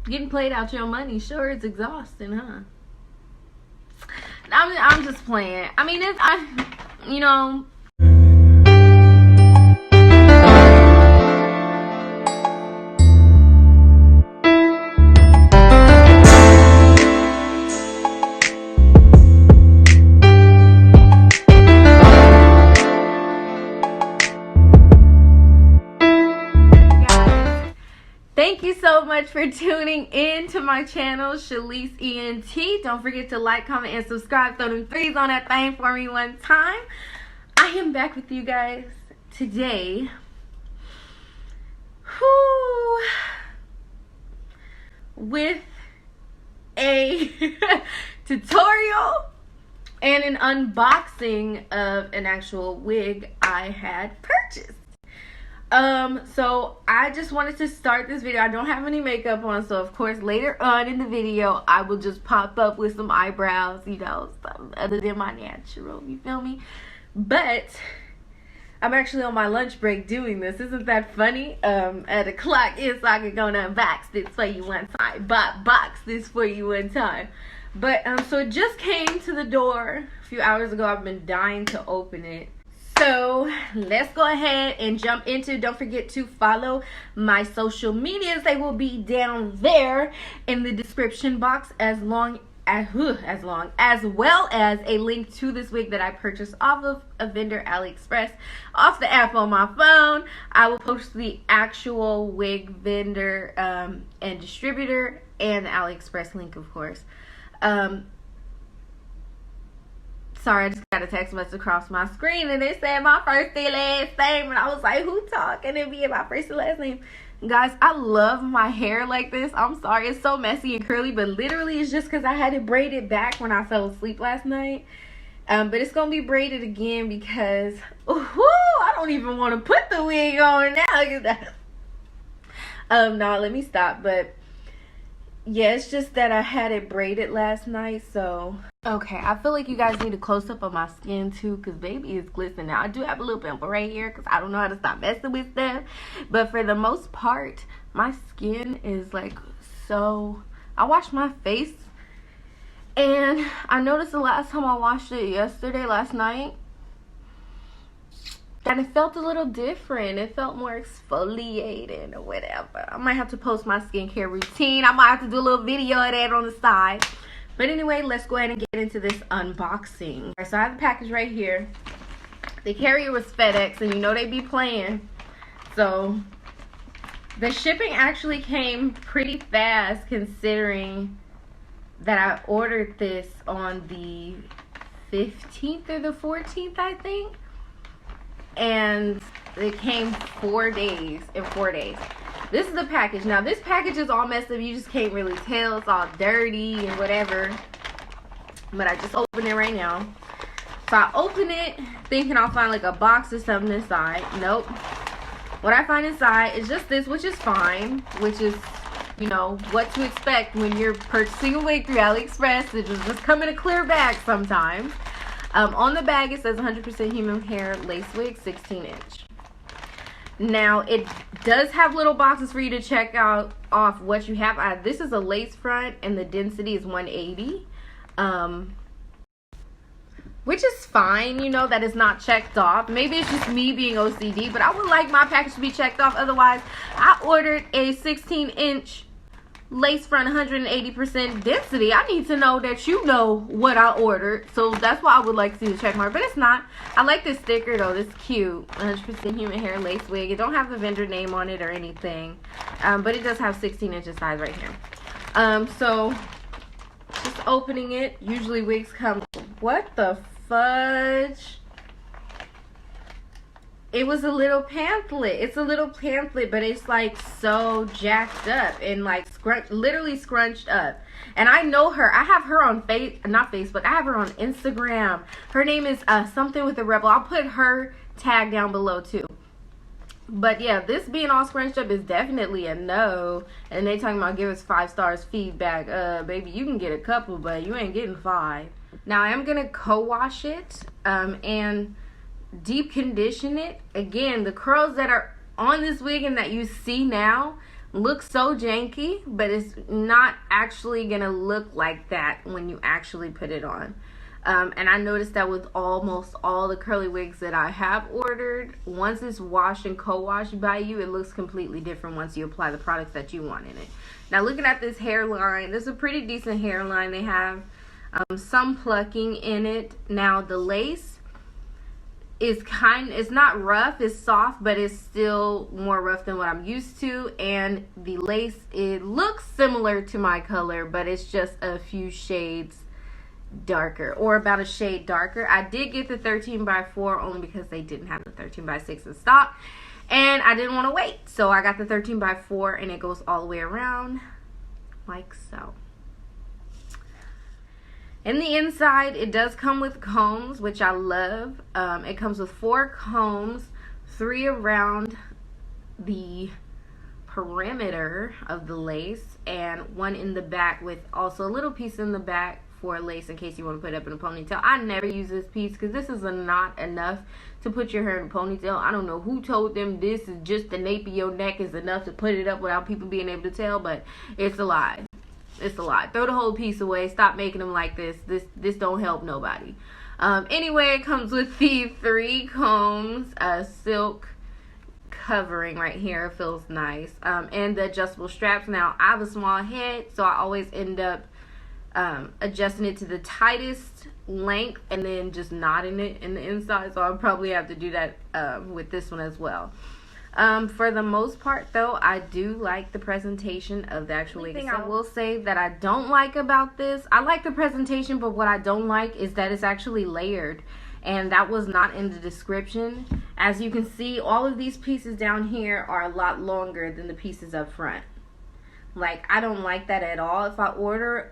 Getting played out your money, sure, it's exhausting, huh? I'm just playing. I mean, you know. Thank you so much for tuning in to my channel, Shalise ENT. Don't forget to like, comment, and subscribe. Throw them threes on that thing for me one time. I am back with you guys today. With a tutorial and an unboxing of an actual wig I had purchased. So I just wanted to start this video. I don't have any makeup on, so of course later on in the video I will just pop up with some eyebrows, you know, something other than my natural, you feel me? But I'm actually on my lunch break doing this. Isn't that funny? At the clock is like I'm gonna unbox this for you one time. Box this for you one time. But so it just came to the door a few hours ago. I've been dying to open it. So let's go ahead and jump into. Don't forget to follow my social medias. They will be down there in the description box, as well as a link to this wig that I purchased off of a vendor, AliExpress, off the app on my phone. I will post the actual wig vendor and distributor and the AliExpress link, of course. Sorry, I just got a text message across my screen and it said my first and last name, and I was like, who talking to me about first and last name? Guys, I love my hair like this. I'm sorry, it's so messy and curly, but literally it's just because I had it braided back when I fell asleep last night. But it's gonna be braided again because I don't even want to put the wig on now. No, let me stop. But yeah, it's just that I had it braided last night, so okay. I feel like you guys need a close-up of my skin too, because baby is glistening. Now I do have a little pimple right here because I don't know how to stop messing with stuff, but for the most part my skin is like, so I washed my face and I noticed the last time I washed it last night, that it felt a little different. It felt more exfoliated or whatever. I might have to post my skincare routine. I might have to do a little video of that on the side. But anyway, let's go ahead and get into this unboxing. All right, so I have the package right here. The carrier was FedEx, and you know they be playing. So the shipping actually came pretty fast, considering that I ordered this on the 15th or the 14th, I think. And it came 4 days. This is the package. Now this package is all messed up. You just can't really tell. It's all dirty and whatever, but I just opened it right now. So I open it thinking I'll find like a box or something inside. Nope. What I find inside is just this, which is fine, which is, you know, what to expect when you're purchasing a wig through AliExpress. It just come in a clear bag sometimes. On the bag it says 100% human hair lace wig, 16-inch. Now it does have little boxes for you to check off what you have. This is a lace front and the density is 180, which is fine, you know, that is not checked off. Maybe it's just me being OCD, but I would like my package to be checked off. Otherwise, I ordered a 16-inch lace front, 180% density. I need to know that you know what I ordered, so that's why I would like to see the check mark, but it's not. I like this sticker though. This cute 100% human hair lace wig. It don't have the vendor name on it or anything, but it does have 16 inches size right here. So just opening it. Usually wigs come, what the fudge? It was a little pamphlet. It's a little pamphlet, but it's like so jacked up and like literally scrunched up. And I know her. I have her on not Facebook. I have her on Instagram. Her name is something with a rebel. I'll put her tag down below too. But yeah, this being all scrunched up is definitely a no. And they talking about give us 5 stars feedback. Baby, you can get a couple, but you ain't getting 5. Now I am gonna co-wash it and deep condition it. Again, the curls that are on this wig and that you see now look so janky, but it's not actually gonna look like that when you actually put it on. And I noticed that with almost all the curly wigs that I have ordered, once it's washed and co-washed by you, it looks completely different once you apply the products that you want in it. Now looking at this hairline, this is a pretty decent hairline. They have some plucking in it. Now the lace is it's not rough, it's soft, but it's still more rough than what I'm used to. And the lace, it looks similar to my color, but it's just a few shades darker, or about a shade darker. I did get the 13x4 only because they didn't have the 13x6 in stock, and I didn't want to wait, so I got the 13x4, and it goes all the way around like so. In the inside, it does come with combs, which I love. It comes with 4 combs, 3 around the perimeter of the lace, and 1 in the back with also a little piece in the back for lace in case you want to put it up in a ponytail. I never use this piece because this is not enough to put your hair in a ponytail. I don't know who told them this is just the nape of your neck is enough to put it up without people being able to tell, but it's a lie. It's a lie. Throw the whole piece away. Stop making them like this. This don't help nobody. Anyway, it comes with the 3 combs, a silk covering right here. It feels nice. And the adjustable straps. Now, I have a small head, so I always end up adjusting it to the tightest length and then just knotting it in the inside. So I'll probably have to do that with this one as well. For the most part, though, I do like the presentation of the actual wig. I will say that I don't like about this, I like the presentation, but what I don't like is that it's actually layered, and that was not in the description. As you can see, all of these pieces down here are a lot longer than the pieces up front. Like, I don't like that at all. If I order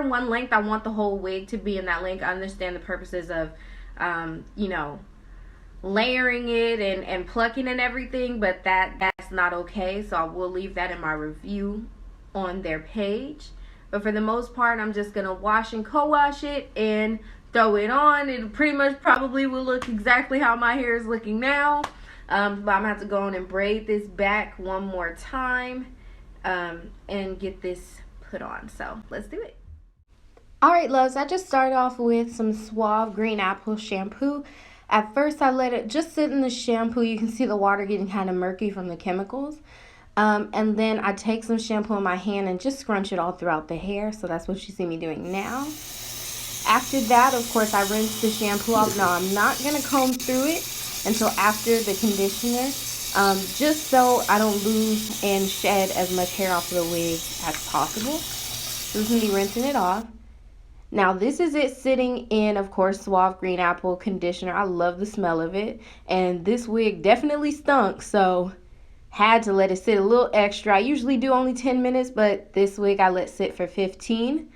one length, I want the whole wig to be in that length. I understand the purposes of you know, layering it and plucking and everything, but that's not okay. So I will leave that in my review on their page. But for the most part, I'm just gonna wash and co-wash it and throw it on. It pretty much probably will look exactly how my hair is looking now. But I'm gonna have to go on and braid this back one more time and get this put on. So let's do it. Alright, loves, I just started off with some Suave Green Apple shampoo. At first, I let it just sit in the shampoo. You can see the water getting kind of murky from the chemicals. And then I take some shampoo in my hand and just scrunch it all throughout the hair. So that's what you see me doing now. After that, of course, I rinse the shampoo off. Now, I'm not going to comb through it until after the conditioner, just so I don't lose and shed as much hair off of the wig as possible. So this is me rinsing it off. Now, this is it sitting in, of course, Suave Green Apple conditioner. I love the smell of it. And this wig definitely stunk, so had to let it sit a little extra. I usually do only 10 minutes, but this wig I let sit for 15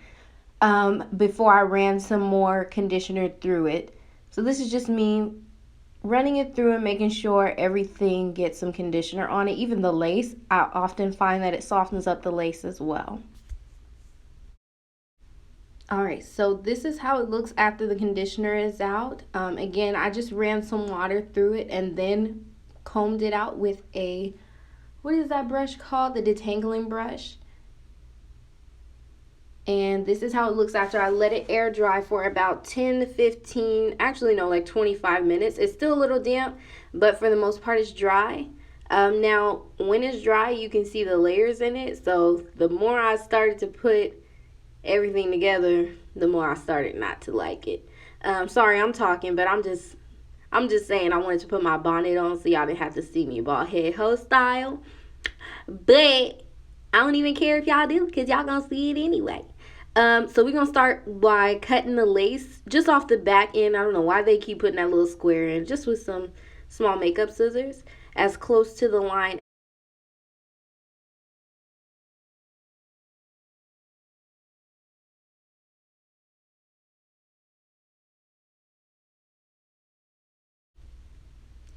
before I ran some more conditioner through it. So this is just me running it through and making sure everything gets some conditioner on it. Even the lace, I often find that it softens up the lace as well. Alright, so this is how it looks after the conditioner is out. Again, I just ran some water through it and then combed it out with a, what is that brush called? The detangling brush. And this is how it looks after I let it air dry for about 10 to 15, actually no, like 25 minutes. It's still a little damp, but for the most part it's dry. Now, when it's dry, you can see the layers in it. So the more I started to put everything together, the more I started not to like it. Sorry, I'm talking, but I'm just saying I wanted to put my bonnet on so y'all didn't have to see me bald head hoe style. But I don't even care if y'all do, because y'all gonna see it anyway. So we're gonna start by cutting the lace just off the back end. I don't know why they keep putting that little square in, just with some small makeup scissors as close to the line.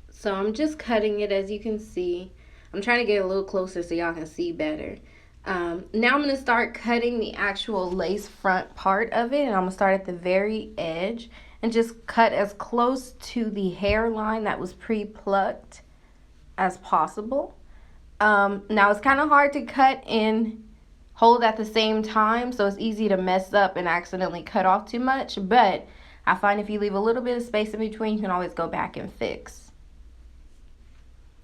So I'm just cutting it, as you can see. I'm trying to get a little closer so y'all can see better. Now I'm going to start cutting the actual lace front part of it. And I'm going to start at the very edge and just cut as close to the hairline that was pre-plucked as possible. Now it's kind of hard to cut and hold at the same time, so it's easy to mess up and accidentally cut off too much, but I find if you leave a little bit of space in between, you can always go back and fix.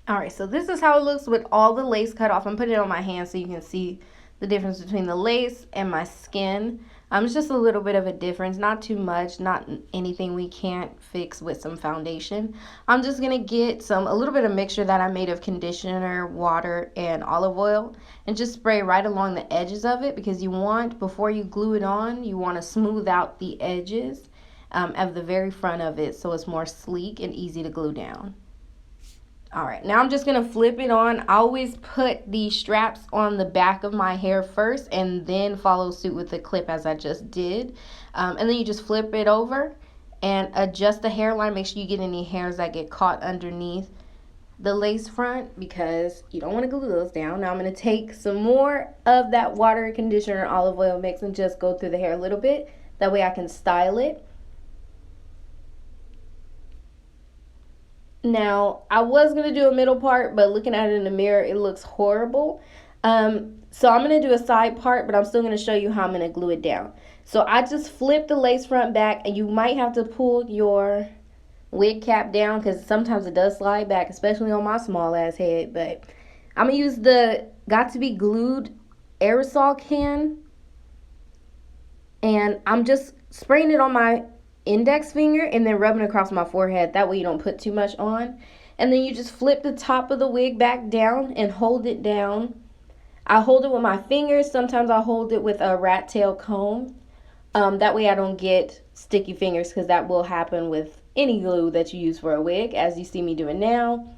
Alright, so this is how it looks with all the lace cut off. I'm putting it on my hand so you can see the difference between the lace and my skin. It's just a little bit of a difference, not too much, not anything we can't fix with some foundation. I'm just going to get a little bit of mixture that I made of conditioner, water, and olive oil, and just spray right along the edges of it, because you want, before you glue it on, you want to smooth out the edges of the very front of it so it's more sleek and easy to glue down. Alright, now I'm just going to flip it on. I always put the straps on the back of my hair first and then follow suit with the clip as I just did. And then you just flip it over and adjust the hairline. Make sure you get any hairs that get caught underneath the lace front, because you don't want to glue those down. Now I'm going to take some more of that water, conditioner, and olive oil mix and just go through the hair a little bit. That way I can style it. Now, I was going to do a middle part, but looking at it in the mirror, it looks horrible. So I'm going to do a side part, but I'm still going to show you how I'm going to glue it down. So I just flip the lace front back, and you might have to pull your wig cap down because sometimes it does slide back, especially on my small ass head. But I'm going to use the Got To Be Glued aerosol can, and I'm just spraying it on my index finger and then rubbing across my forehead. That way you don't put too much on. And then you just flip the top of the wig back down and hold it down. I hold it with my fingers. Sometimes I hold it with a rat tail comb. That way I don't get sticky fingers, because that will happen with any glue that you use for a wig, as you see me doing now.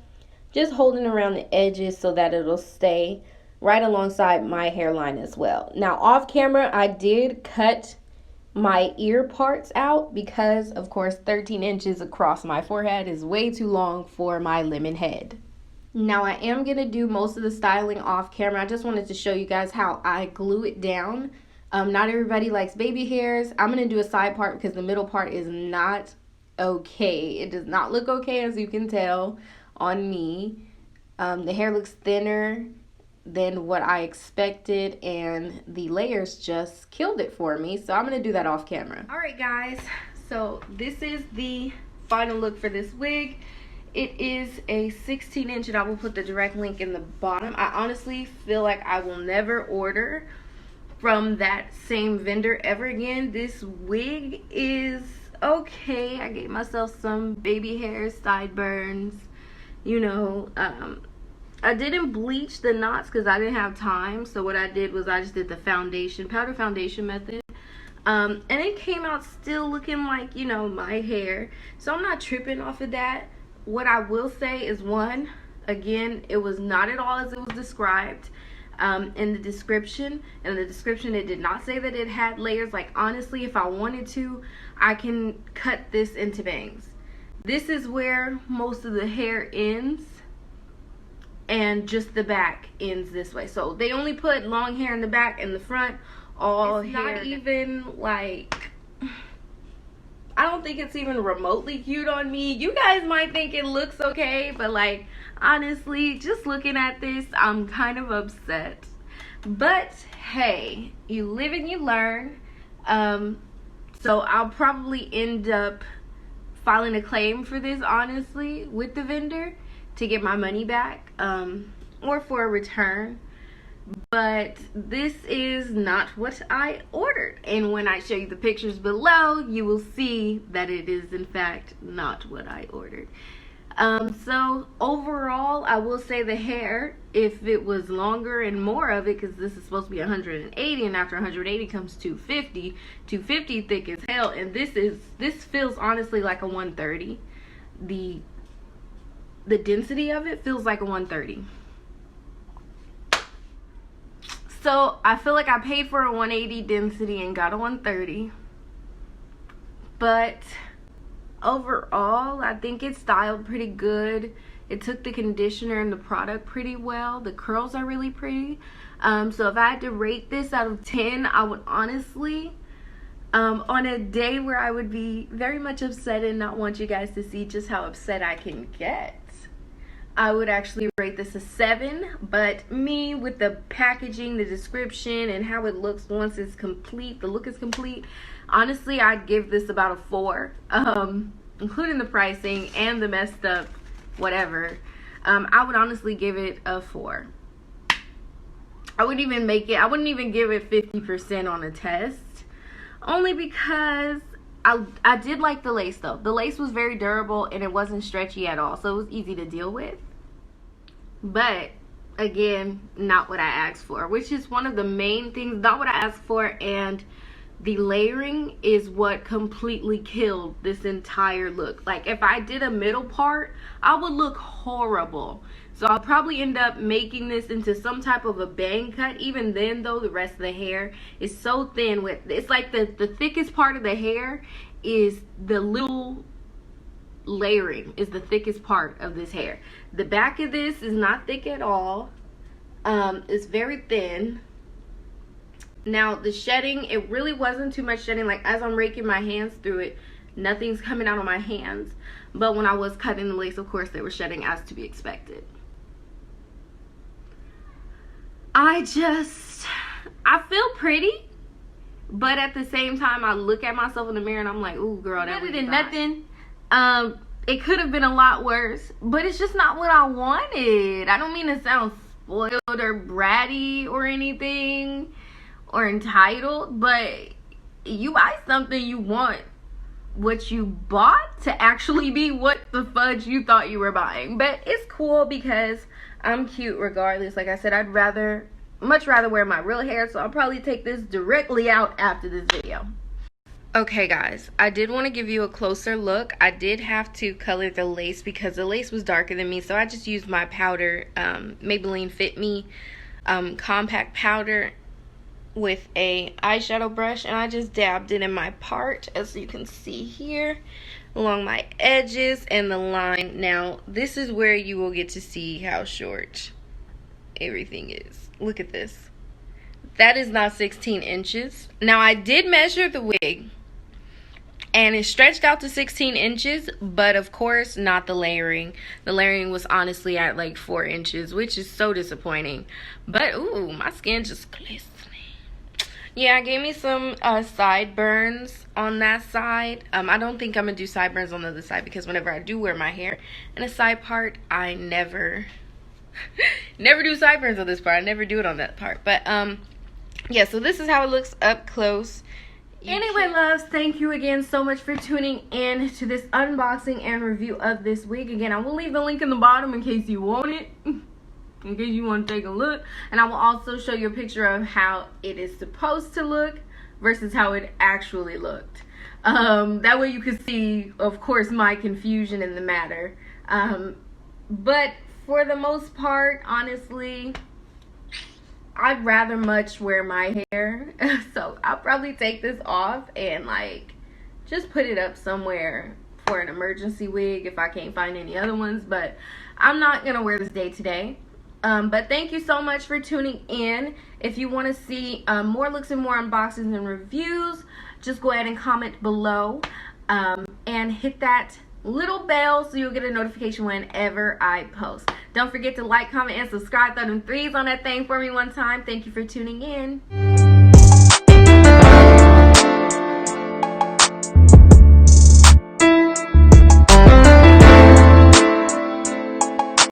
Just holding around the edges so that it'll stay right alongside my hairline as well. Now off camera I did cut my ear parts out because, of course, 13 inches across my forehead is way too long for my lemon head. Now I am going to do most of the styling off camera. I just wanted to show you guys how I glue it down. Not everybody likes baby hairs. I'm going to do a side part because the middle part is not okay. It does not look okay, as you can tell on me. The hair looks thinner than what I expected, and the layers just killed it for me, so I'm gonna do that off camera. Alright guys, so this is the final look for this wig. It is a 16-inch, and I will put the direct link in the bottom. I honestly feel like I will never order from that same vendor ever again. This wig is okay. I gave myself some baby hairs, sideburns, you know. I didn't bleach the knots because I didn't have time. So what I did was I just did the powder foundation method. And it came out still looking like, you know, my hair. So I'm not tripping off of that. What I will say is, one, again, it was not at all as it was described in the description. In the description, it did not say that it had layers. Like, honestly, if I wanted to, I can cut this into bangs. This is where most of the hair ends, and just the back ends this way. So they only put long hair in the back and the front all it's hair. Not even like, I don't think it's even remotely cute on me. You guys might think it looks okay, but like, honestly, just looking at this, I'm kind of upset. But hey, you live and you learn. So I'll probably end up filing a claim for this, honestly, with the vendor, to get my money back, or for a return. But this is not what I ordered, and when I show you the pictures below, you will see that it is in fact not what I ordered. So overall, I will say the hair, if it was longer and more of it, because this is supposed to be 180, and after 180 comes 250, 250 thick as hell, and this feels honestly like a 130. The density of it feels like a 130. So I feel like I paid for a 180 density and got a 130. But overall, I think it's styled pretty good. It took the conditioner and the product pretty well. The curls are really pretty. So if I had to rate this out of 10, I would honestly On a day where I would be very much upset and not want you guys to see just how upset I can get, I would actually rate this a 7. But me, with the packaging, the description, and how it looks once it's complete, the look is complete, honestly, I'd give this about a 4, including the pricing and the messed up whatever. I would honestly give it a 4. I wouldn't even give it 50% on a test, only because I did like the lace though. The lace was very durable and it wasn't stretchy at all, so it was easy to deal with. But again, not what I asked for, which is one of the main things, not what I asked for, and the layering is what completely killed this entire look. Like, if I did a middle part, I would look horrible. So I'll probably end up making this into some type of a bang cut. Even then though, the rest of the hair is so thin. It's like the thickest part of the hair is the little layering is the thickest part of this hair. The back of this is not thick at all. It's very thin. Now the shedding, it really wasn't too much shedding. Like, as I'm raking my hands through it, nothing's coming out of my hands. But when I was cutting the lace, of course, they were shedding, as to be expected. I feel pretty, but at the same time, I look at myself in the mirror and I'm like, ooh, girl, that was nothing. It could have been a lot worse, but it's just not what I wanted. I don't mean to sound spoiled or bratty or anything, or entitled, but you buy something, you want what you bought to actually be what the fudge you thought you were buying. But it's cool because I'm cute regardless. Like I said, I'd much rather wear my real hair, so I'll probably take this directly out after this video. Okay guys, I did want to give you a closer look. I did have to color the lace because the lace was darker than me, so I just used my powder, Maybelline Fit Me compact powder with a eyeshadow brush, and I just dabbed it in my part, as you can see here, along my edges and the line. Now this is where you will get to see how short everything is. Look at this. That is not 16 inches. Now I did measure the wig and it stretched out to 16 inches, but of course not the layering. The layering was honestly at like 4 inches, which is so disappointing. But ooh, my skin just glistening. Yeah, it gave me some sideburns on that side. I don't think I'm gonna do sideburns on the other side, because whenever I do wear my hair in a side part, I never do sideburns on this part. I never do it on that part. But yeah, so this is how it looks up close. Anyway, loves, thank you again so much for tuning in to this unboxing and review of this wig. Again, I will leave the link in the bottom in case you want it, in case you want to take a look. And I will also show you a picture of how it is supposed to look versus how it actually looked. That way you can see, of course, my confusion in the matter. But for the most part, honestly, I'd rather much wear my hair. So I'll probably take this off and like just put it up somewhere for an emergency wig if I can't find any other ones. But I'm not gonna wear this day to day. But thank you so much for tuning in. If you want to see more looks and more unboxings and reviews, just go ahead and comment below, and hit that little bell so you'll get a notification whenever I post. Don't forget to like, comment, and subscribe. Throw them 3s on that thing for me one time. Thank you for tuning in.